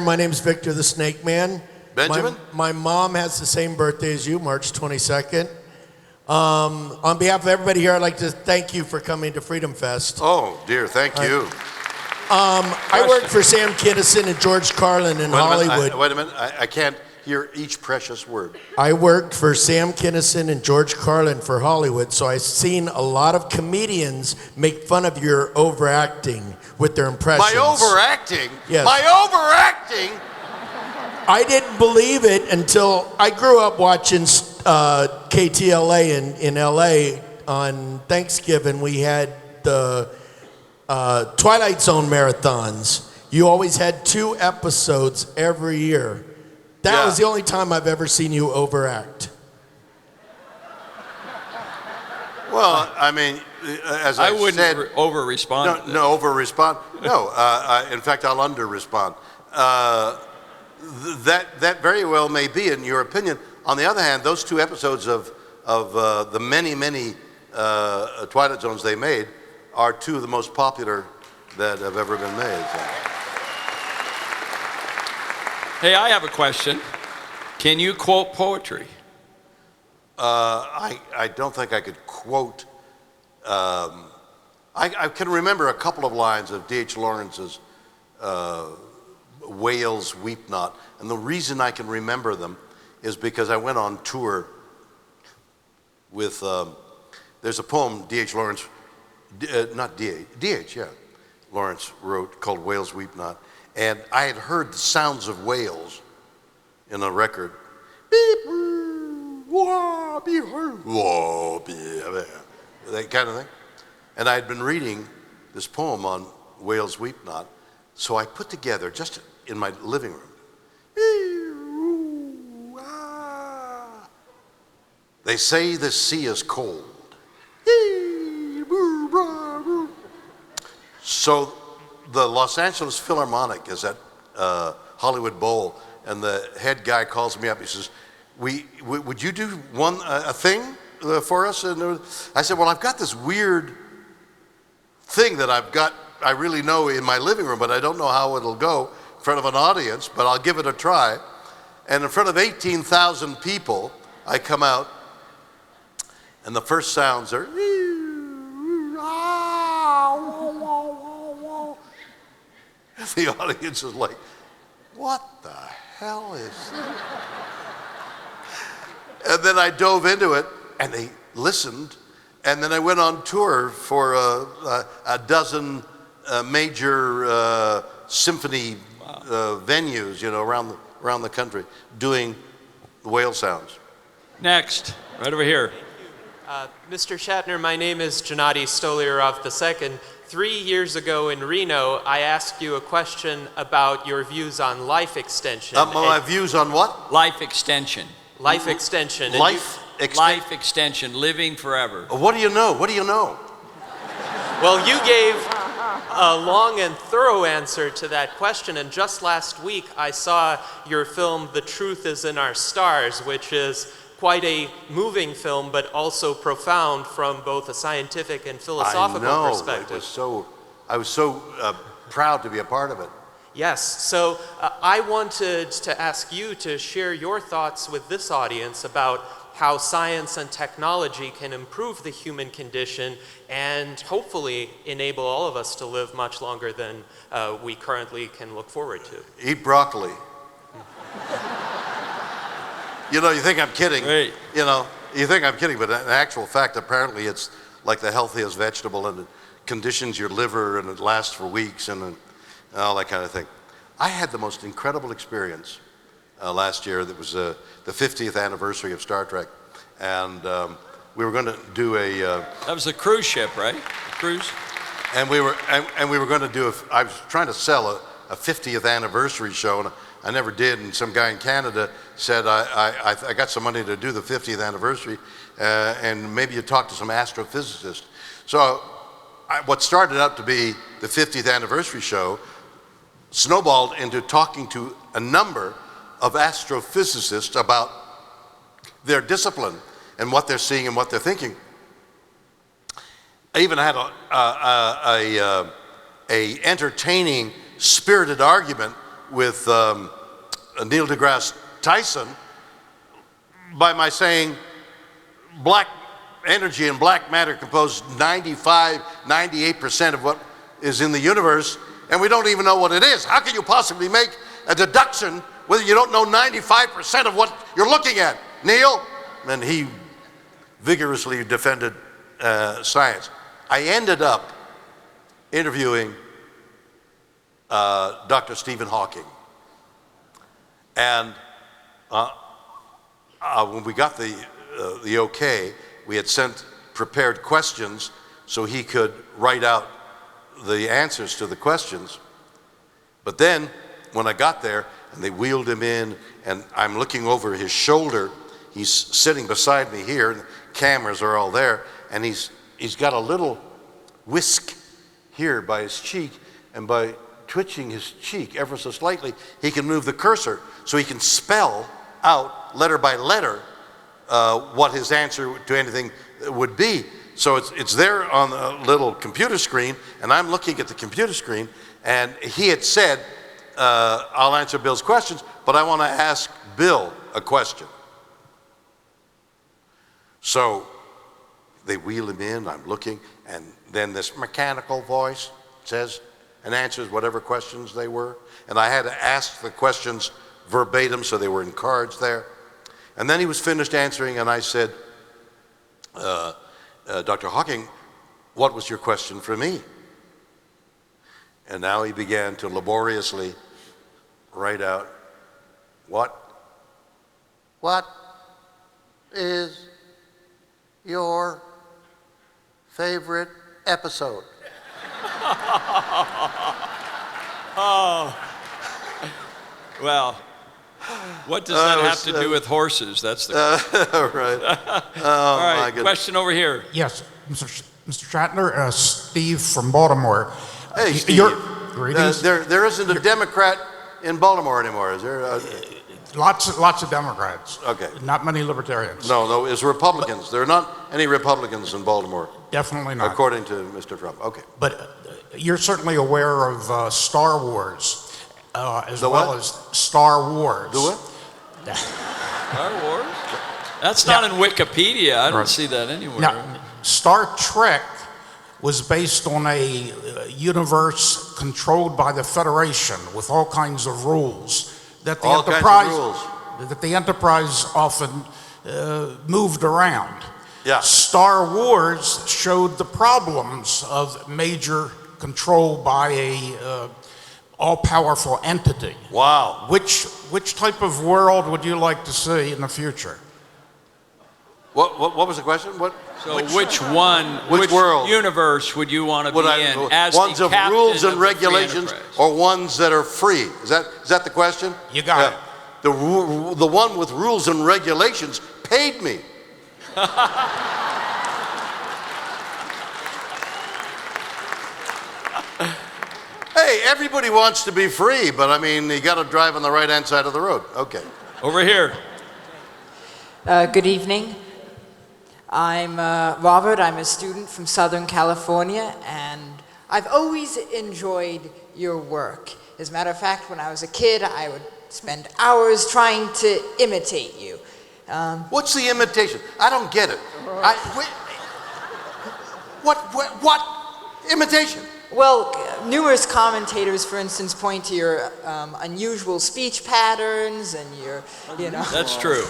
My name's Victor the Snake Man. Benjamin? My mom has the same birthday as you, March 22nd. On behalf of everybody here, I'd like to thank you for coming to FreedomFest. Oh, dear, thank you. I worked for Sam Kinison and George Carlin in Hollywood. Wait a minute, I can't hear each precious word. I worked for Sam Kinison and George Carlin for Hollywood, so I've seen a lot of comedians make fun of your overacting with their impressions. My overacting? Yes. My overacting? I didn't believe it until I grew up watching KTLA in LA. On Thanksgiving, we had the Twilight Zone marathons. You always had 2 episodes every year. That was the only time I've ever seen you overact. Well, I mean, as I wouldn't said, over-respond. No, over-respond. No, in fact, I'll under-respond. That very well may be, in your opinion. On the other hand, those 2 episodes of the many Twilight Zones they made are 2 of the most popular that have ever been made. So. Hey, I have a question. Can you quote poetry? I don't think I could quote. I can remember a couple of lines of D.H. Lawrence's Whales Weep Not. And the reason I can remember them is because I went on tour with, there's a poem D.H. Lawrence, not D.H., yeah, Lawrence wrote called Whales Weep Not. And I had heard the sounds of whales in a record. Beep, wah, beep, wah, beep, that kind of thing. And I had been reading this poem on Whales Weep Not, so I put together, just in my living room, they say the sea is cold. So the Los Angeles Philharmonic is at Hollywood Bowl, and the head guy calls me up. He says, would you do a thing for us? And I said, well, I've got this weird thing that I really know in my living room, but I don't know how it'll go in front of an audience, but I'll give it a try. And in front of 18,000 people, I come out, and the first sounds are, the audience is like, what the hell is that? And then I dove into it, and they listened, and then I went on tour for a dozen major symphony venues, around the country, doing the whale sounds. Next, right over here. Mr. Shatner, my name is Gennady Stoliarov II. 3 years ago in Reno, I asked you a question about your views on life extension. My views on what? Life extension. Life extension. Life extension, living forever. What do you know? What do you know? Well, you gave a long and thorough answer to that question, and just last week I saw your film, The Truth Is in Our Stars, which is quite a moving film, but also profound from both a scientific and philosophical perspective. I was so proud to be a part of it. Yes, so I wanted to ask you to share your thoughts with this audience about how science and technology can improve the human condition and hopefully enable all of us to live much longer than we currently can look forward to. Eat broccoli. You think I'm kidding. Great. You think I'm kidding, but in actual fact, apparently it's like the healthiest vegetable, and it conditions your liver, and it lasts for weeks, and all that kind of thing. I had the most incredible experience last year. That was the 50th anniversary of Star Trek, and we were going to do that was a cruise ship, right? A cruise. And we were going to do I was trying to sell a 50th anniversary show, and I never did. And some guy in Canada said, I got some money to do the 50th anniversary, and maybe you talk to some astrophysicists. So what started out to be the 50th anniversary show snowballed into talking to a number of astrophysicists about their discipline and what they're seeing and what they're thinking. I even had a entertaining, spirited argument with Neil deGrasse Tyson by my saying black energy and black matter compose 95, 98% of what is in the universe, and we don't even know what it is. How can you possibly make a deduction whether you don't know 95% of what you're looking at, Neil? And he vigorously defended science. I ended up interviewing Dr. Stephen Hawking. And when we got the okay, we had sent prepared questions so he could write out the answers to the questions. But then when I got there and they wheeled him in and I'm looking over his shoulder, he's sitting beside me here and the cameras are all there, and he's got a little whisk here by his cheek, and by twitching his cheek ever so slightly, he can move the cursor so he can spell out letter by letter what his answer to anything would be. So it's there on the little computer screen, and I'm looking at the computer screen, and he had said, I'll answer Bill's questions, but I want to ask Bill a question. So they wheel him in, I'm looking, and then this mechanical voice says and answers whatever questions they were. And I had to ask the questions verbatim, so they were in cards there. And then he was finished answering, and I said, Dr. Hawking, what was your question for me? And now he began to laboriously write out, what is your favorite episode? Oh, well, what does that have to do with horses? That's the question. Right. All right, my goodness. question over here. Yes, Mr. Shatner, Steve from Baltimore. Hey, Steve. Greetings. There isn't a Democrat in Baltimore anymore, is there? Lots of Democrats. Okay. Not many Libertarians. No, it's Republicans. There are not any Republicans in Baltimore, Definitely not. according to Mr. Trump. Okay. But you're certainly aware of Star Wars, as The well what? as Star Wars. Do it? Star Wars? That's not in Wikipedia. I don't Right. see that anywhere. Now, Star Trek was based on a universe controlled by the Federation with all kinds of rules that the All kinds of Enterprise rules. that the Enterprise often moved around. Yeah. Star Wars showed the problems of major control by a all-powerful entity. Wow. Which type of world would you like to see in the future? What was the question? What? So which one, which world? Universe would you want to be Would I, in as ones the of captain rules of and the regulations, Free Enterprise? or ones that are free? Is that the question? You got it. The one with rules and regulations paid me. Hey, everybody wants to be free, but I mean, you got to drive on the right-hand side of the road. Okay. Over here. Good evening. I'm Robert. I'm a student from Southern California, and I've always enjoyed your work. As a matter of fact, when I was a kid, I would spend hours trying to imitate you. What's the imitation? I don't get it. What imitation? Well, numerous commentators, for instance, point to your unusual speech patterns and your, That's true.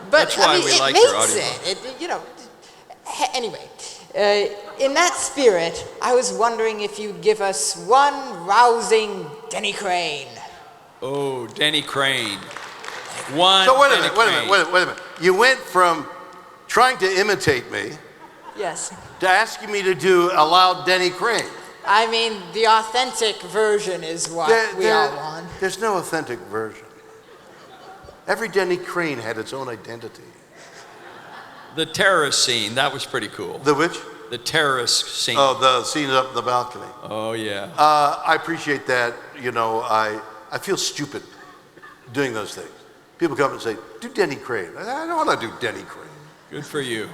But That's why I mean, we it like makes your audio. Anyway, in that spirit, I was wondering if you'd give us one rousing Denny Crane. Oh, Denny Crane. One. So wait a Denny minute. Crane. You went from trying to imitate me Yes. to asking me to do a loud Denny Crane. I mean, the authentic version is what we all want. There's no authentic version. Every Denny Crane had its own identity. The terrace scene, that was pretty cool. The which? The terrace scene. Oh, the scene up the balcony. Oh, yeah. I appreciate that. I feel stupid doing those things. People come and say, do Denny Crane. I don't want to do Denny Crane. Good for you.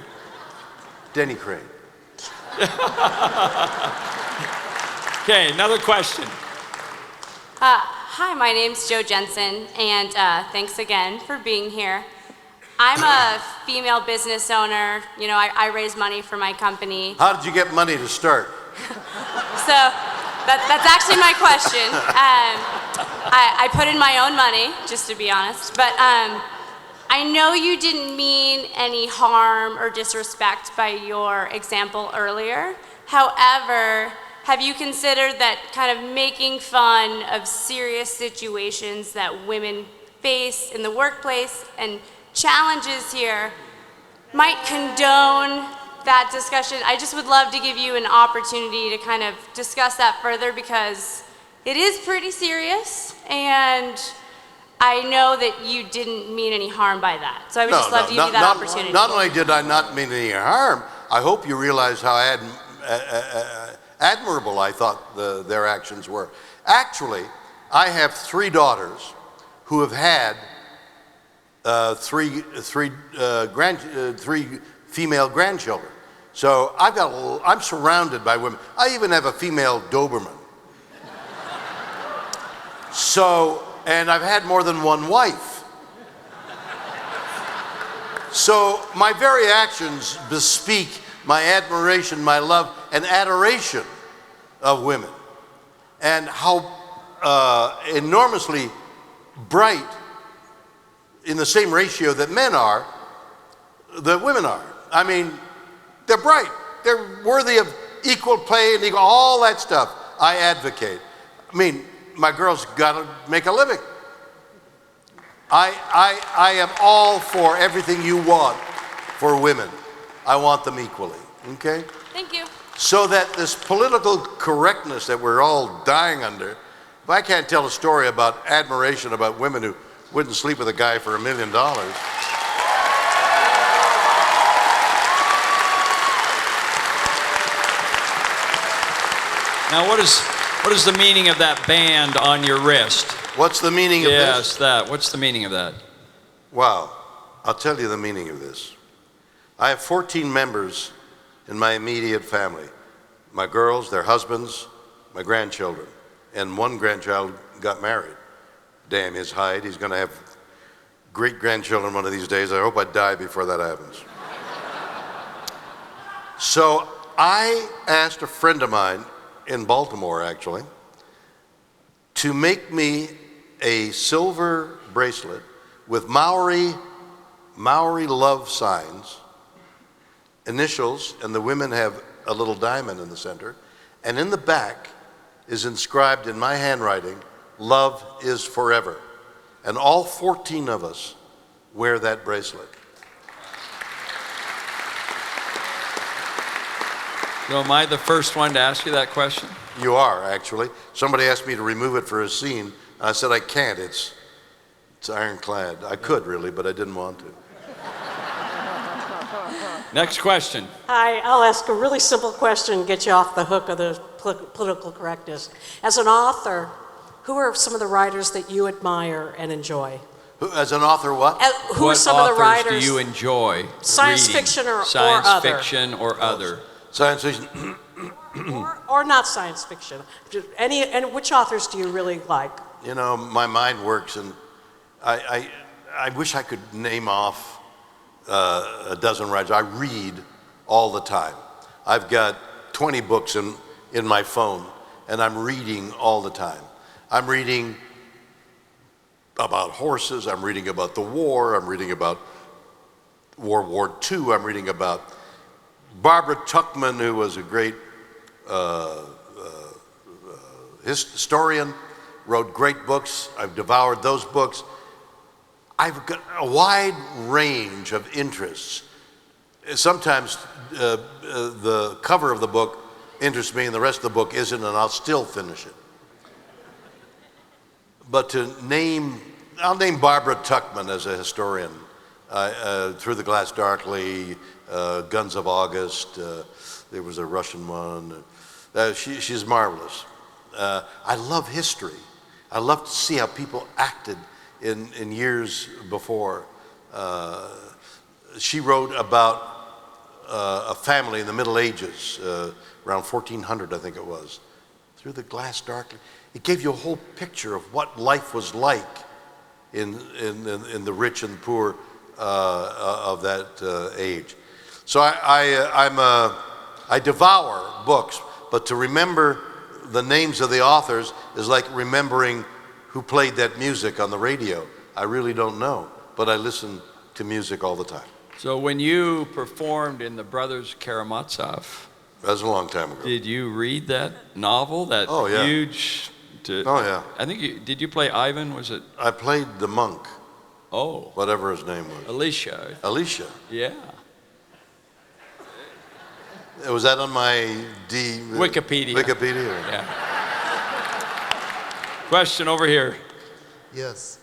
Denny Crane. Okay, another question. Hi, my name's Jo Jensen, and thanks again for being here. I'm a female business owner. You know, I raise money for my company. How did you get money to start? So that's actually my question. I put in my own money, just to be honest. But I know you didn't mean any harm or disrespect by your example earlier. However, have you considered that kind of making fun of serious situations that women face in the workplace and challenges here might condone that discussion? I just would love to give you an opportunity to kind of discuss that further, because it is pretty serious, and I know that you didn't mean any harm by that. So I would just love to give you that opportunity. Not only did I not mean any harm, I hope you realize how admirable I thought their actions were. Actually, I have 3 daughters who have had three female grandchildren. So I'm surrounded by women. I even have a female Doberman. So, and I've had more than one wife. So my very actions bespeak my admiration, my love, and adoration of women, and how enormously bright, in the same ratio that men are, that women are. I mean, they're bright. They're worthy of equal pay and all that stuff. I advocate. I mean, my girls got to make a living. I am all for everything you want for women. I want them equally, okay? Thank you. So that this political correctness that we're all dying under, if I can't tell a story about admiration about women who wouldn't sleep with a guy for $1 million. Now, what is the meaning of that band on your wrist? What's the meaning of this? Yes, that. What's the meaning of that? Wow, I'll tell you the meaning of this. I have 14 members in my immediate family. My girls, their husbands, my grandchildren, and one grandchild got married. Damn his hide, he's gonna have great-grandchildren one of these days. I hope I die before that happens. So I asked a friend of mine in Baltimore, actually, to make me a silver bracelet with Maori love signs, initials, and the women have a little diamond in the center, and in the back is inscribed in my handwriting, "Love is forever." And all 14 of us wear that bracelet. So am I the first one to ask you that question? You are, actually. Somebody asked me to remove it for a scene. I said, I can't. It's ironclad. I could, really, but I didn't want to. Next question. Hi, I'll ask a really simple question, get you off the hook of the political correctness. As an author, who are some of the writers that you admire and enjoy? As an author, what? Who are some of the What authors writers? do you enjoy Science reading? fiction or Science other? fiction or other? Science fiction. or not science fiction. And which authors do you really like? You know, my mind works, and I wish I could name off a dozen writers. I read all the time. I've got 20 books in my phone, and I'm reading all the time. I'm reading about horses, I'm reading about the war, I'm reading about World War II, I'm reading about Barbara Tuchman, who was a great historian, wrote great books. I've devoured those books. I've got a wide range of interests. Sometimes the cover of the book interests me and the rest of the book isn't, and I'll still finish it. But I'll name Barbara Tuchman as a historian. Through the Glass Darkly, Guns of August, there was a Russian one. She's marvelous. I love history. I love to see how people acted in years before. She wrote about a family in the Middle Ages, around 1400, I think it was, Through the Glass Darkly. it gave you a whole picture of what life was like in the rich and poor of that age. So I devour books, but to remember the names of the authors is like remembering who played that music on the radio. I really don't know, but I listen to music all the time. So when you performed in the Brothers Karamazov, that was a long time ago. Did you read that novel? That huge. Oh yeah. I think did you play Ivan? Was it? I played the monk. Oh. Whatever his name was. Alicia. Alicia. Yeah. Was that on my Wikipedia? Wikipedia. Yeah. Question over here. Yes.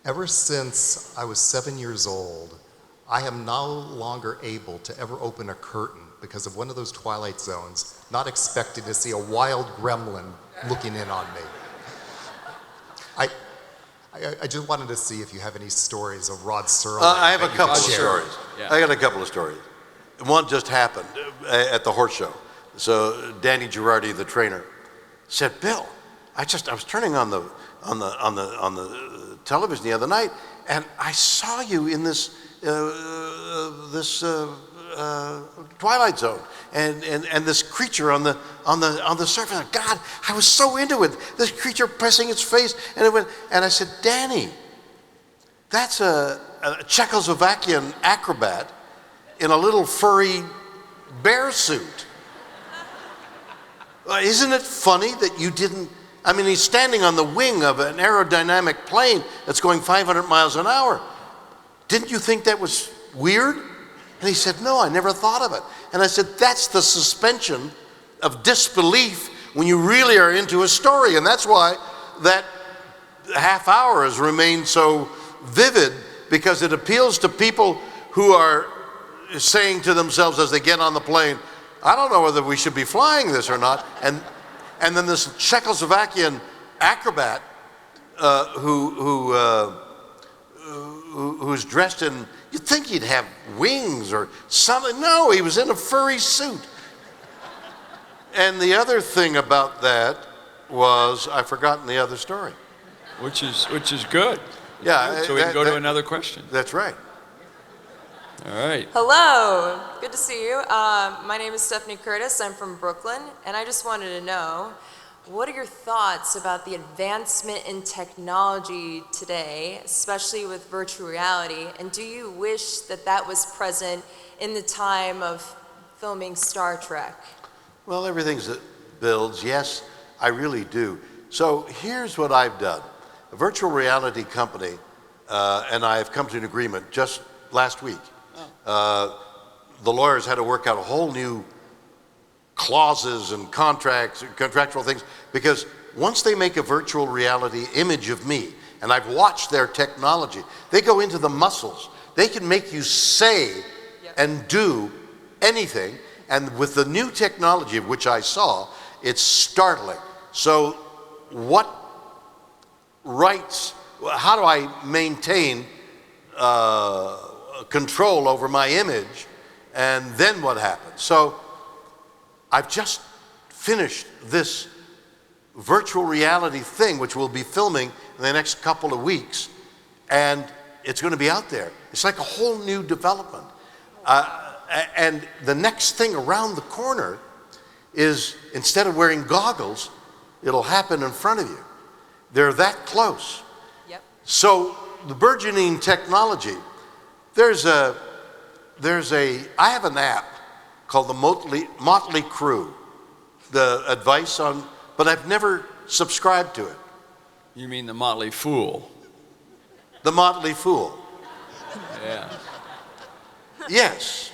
Ever since I was 7 years old, I am no longer able to ever open a curtain because of one of those Twilight Zones, not expecting to see a wild gremlin looking in on me. I just wanted to see if you have any stories of Rod Serling. I have a couple of share. stories. Yeah. I got a couple of stories. One just happened at the horse show. So Danny Girardi, the trainer, said, "Bill, I was turning on the television the other night, and I saw you in this Twilight Zone, and this creature on the surface. God, I was so into it. This creature pressing its face, and it went. And I said, Danny, that's a Czechoslovakian acrobat in a little furry bear suit. Isn't it funny that you didn't? I mean, he's standing on the wing of an aerodynamic plane that's going 500 miles an hour. Didn't you think that was weird?" And he said, "No, I never thought of it." And I said, "That's the suspension of disbelief when you really are into a story." And that's why that half hour has remained so vivid, because it appeals to people who are saying to themselves as they get on the plane, "I don't know whether we should be flying this or not." And then this Czechoslovakian acrobat who's dressed in, you'd think he'd have wings or something. No, he was in a furry suit. And the other thing about that was, I've forgotten the other story. Which is good. Yeah. So we can go to another question. That's right. All right. Hello, good to see you. My name is Stephanie Curtis. I'm from Brooklyn, and I just wanted to know, what are your thoughts about the advancement in technology today, especially with virtual reality, and do you wish that that was present in the time of filming Star Trek? Well, everything that builds, yes, I really do. So here's what I've done. A virtual reality company and I have come to an agreement just last week. The lawyers had to work out a whole new clauses and contracts, contractual things, because once they make a virtual reality image of me, and I've watched their technology, they go into the muscles. They can make you say and do anything, and with the new technology of which I saw, it's startling. So what rights, how do I maintain control over my image, and then what happens? So I've just finished this virtual reality thing, which we'll be filming in the next couple of weeks, and it's going to be out there. It's like a whole new development. And the next thing around the corner is, instead of wearing goggles, it'll happen in front of you. They're that close. Yep. So the burgeoning technology, I have an app called the Motley Crue, the advice on, but I've never subscribed to it. You mean the Motley Fool? The Motley Fool. Yeah. Yes.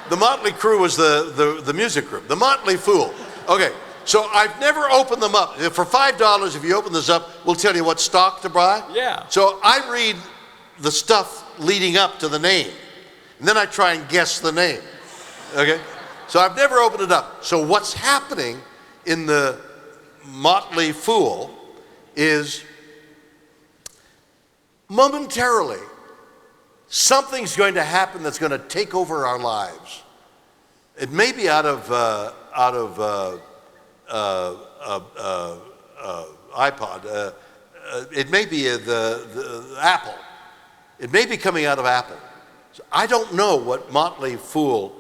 The Motley Crue was the music group. The Motley Fool. Okay, so I've never opened them up. For $5, if you open this up, we'll tell you what stock to buy. Yeah. So I read the stuff leading up to the name, and then I try and guess the name. Okay? So I've never opened it up. So what's happening in the Motley Fool is, momentarily, something's going to happen that's going to take over our lives. It may be out of iPod. It may be the Apple. It may be coming out of Apple. So I don't know what Motley Fool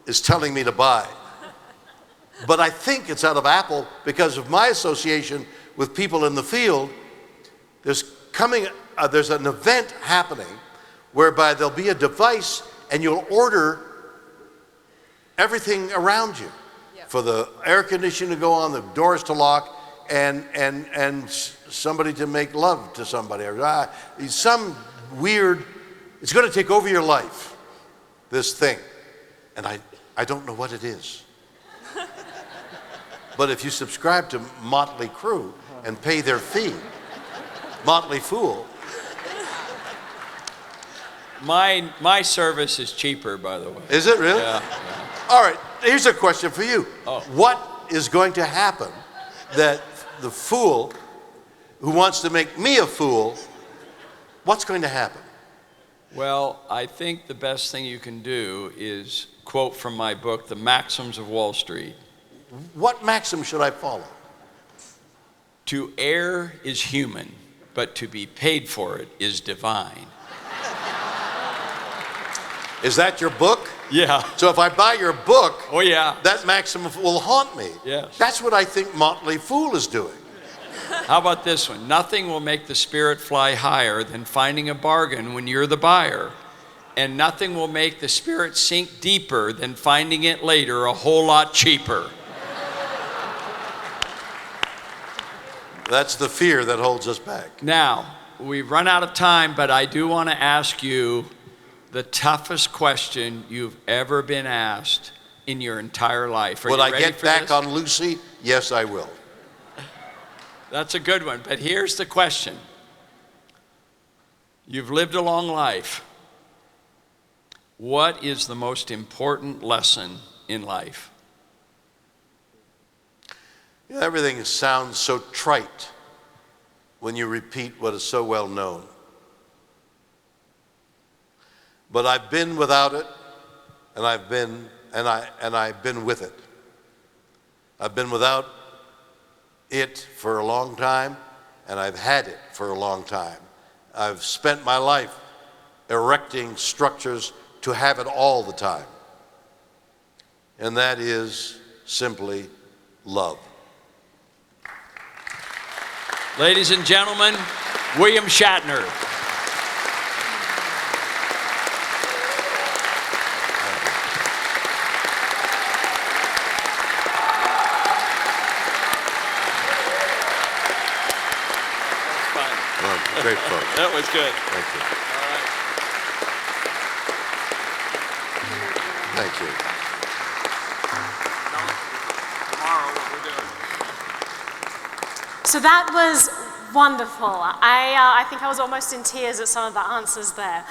is telling me to buy. But I think it's out of Apple because of my association with people in the field. There's an event happening whereby there'll be a device and you'll order everything around you. For the air conditioning to go on, the doors to lock, and somebody to make love to somebody. Some weird, it's going to take over your life, this thing. And I don't know what it is. But if you subscribe to Motley Crue and pay their fee, Motley Fool. My service is cheaper, by the way. Is it really? Yeah. All right, here's a question for you. Oh. What is going to happen that the fool who wants to make me a fool, what's going to happen? Well, I think the best thing you can do is quote from my book, The Maxims of Wall Street. What maxim should I follow? To err is human, but to be paid for it is divine. Is that your book? Yeah. So if I buy your book, Oh, yeah. that maxim will haunt me. Yes. That's what I think Motley Fool is doing. How about this one? Nothing will make the spirit fly higher than finding a bargain when you're the buyer. And nothing will make the spirit sink deeper than finding it later a whole lot cheaper. That's the fear that holds us back. Now, we've run out of time, but I do want to ask you the toughest question you've ever been asked in your entire life. Are Will you I ready get for back this? on Lucy? Yes, I will. That's a good one, but here's the question. You've lived a long life. What is the most important lesson in life? Everything sounds so trite when you repeat what is so well known. But I've been without it, and I've been with it. I've been without it for a long time, and I've had it for a long time. I've spent my life erecting structures to have it all the time. And that is simply love. Ladies and gentlemen, William Shatner. Great fun. That was good. Thank you. Thank you. Tomorrow, what we're doing. So that was wonderful. I think I was almost in tears at some of the answers there.